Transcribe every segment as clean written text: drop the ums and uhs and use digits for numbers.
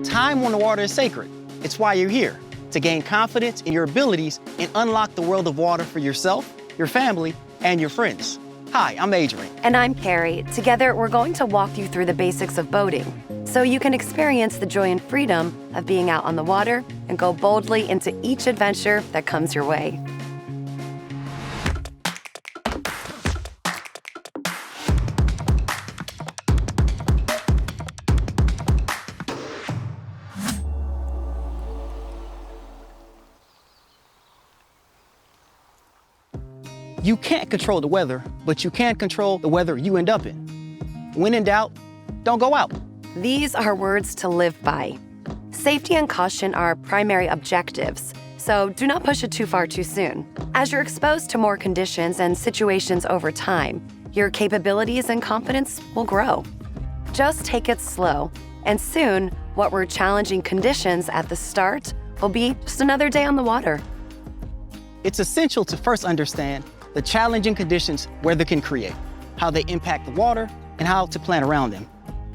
Time on the water is sacred. It's why you're here, to gain confidence in your abilities and unlock the world of water for yourself, your family, and your friends. Hi, I'm Adrian. And I'm Carrie. Together, we're going to walk you through the basics of boating so you can experience the joy and freedom of being out on the water and go boldly into each adventure that comes your way. You can't control the weather, but you can control the weather you end up in. When in doubt, don't go out. These are words to live by. Safety and caution are primary objectives, so do not push it too far too soon. As you're exposed to more conditions and situations over time, your capabilities and confidence will grow. Just take it slow, and soon, what were challenging conditions at the start will be just another day on the water. It's essential to first understand the challenging conditions weather can create, how they impact the water, and how to plan around them.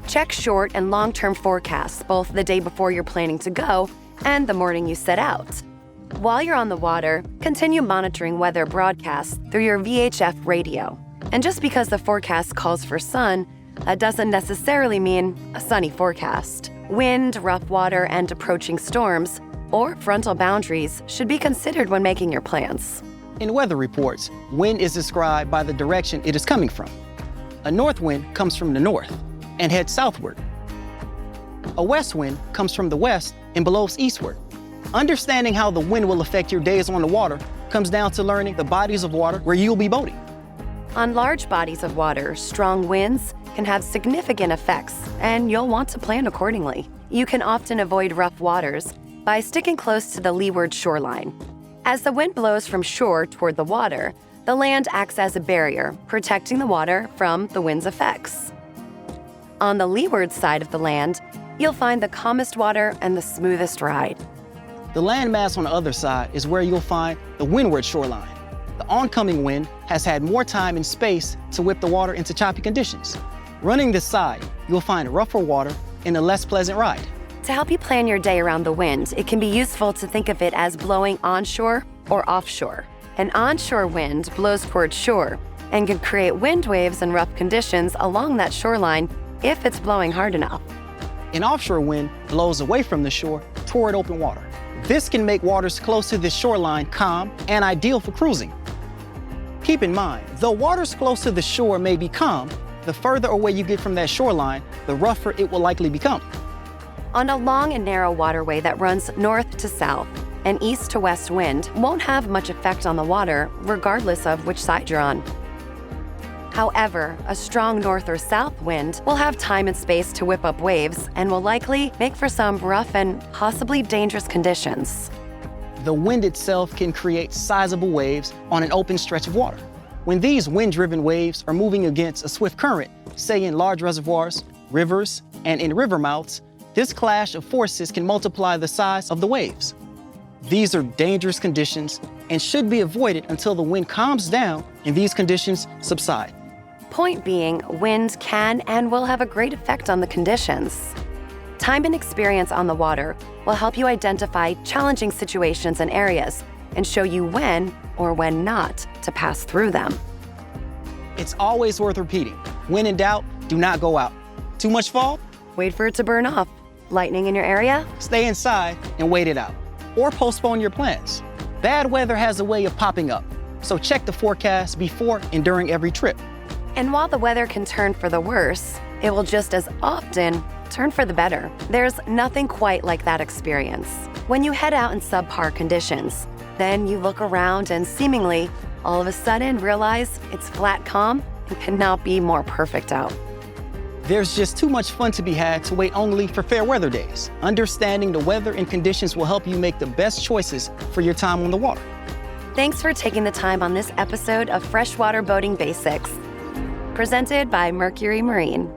Check short and long-term forecasts, both the day before you're planning to go and the morning you set out. While you're on the water, continue monitoring weather broadcasts through your VHF radio. And just because the forecast calls for sun, that doesn't necessarily mean a sunny forecast. Wind, rough water, and approaching storms, or frontal boundaries, should be considered when making your plans. In weather reports, wind is described by the direction it is coming from. A north wind comes from the north and heads southward. A west wind comes from the west and blows eastward. Understanding how the wind will affect your days on the water comes down to learning the bodies of water where you'll be boating. On large bodies of water, strong winds can have significant effects, and you'll want to plan accordingly. You can often avoid rough waters by sticking close to the leeward shoreline. As the wind blows from shore toward the water, the land acts as a barrier, protecting the water from the wind's effects. On the leeward side of the land, you'll find the calmest water and the smoothest ride. The landmass on the other side is where you'll find the windward shoreline. The oncoming wind has had more time and space to whip the water into choppy conditions. Running this side, you'll find rougher water and a less pleasant ride. To help you plan your day around the wind, it can be useful to think of it as blowing onshore or offshore. An onshore wind blows toward shore and can create wind waves and rough conditions along that shoreline if it's blowing hard enough. An offshore wind blows away from the shore toward open water. This can make waters close to this shoreline calm and ideal for cruising. Keep in mind, though waters close to the shore may be calm, the further away you get from that shoreline, the rougher it will likely become. On a long and narrow waterway that runs north to south, an east to west wind won't have much effect on the water, regardless of which side you're on. However, a strong north or south wind will have time and space to whip up waves and will likely make for some rough and possibly dangerous conditions. The wind itself can create sizable waves on an open stretch of water. When these wind-driven waves are moving against a swift current, say in large reservoirs, rivers, and in river mouths, this clash of forces can multiply the size of the waves. These are dangerous conditions and should be avoided until the wind calms down and these conditions subside. Point being, wind can and will have a great effect on the conditions. Time and experience on the water will help you identify challenging situations and areas and show you when or when not to pass through them. It's always worth repeating. When in doubt, do not go out. Too much fall? Wait for it to burn off. Lightning in your area? Stay inside and wait it out. Or postpone your plans. Bad weather has a way of popping up, so check the forecast before and during every trip. And while the weather can turn for the worse, it will just as often turn for the better. There's nothing quite like that experience. When you head out in subpar conditions, then you look around and seemingly, all of a sudden realize it's flat calm and cannot be more perfect out. There's just too much fun to be had to wait only for fair weather days. Understanding the weather and conditions will help you make the best choices for your time on the water. Thanks for taking the time on this episode of Freshwater Boating Basics, presented by Mercury Marine.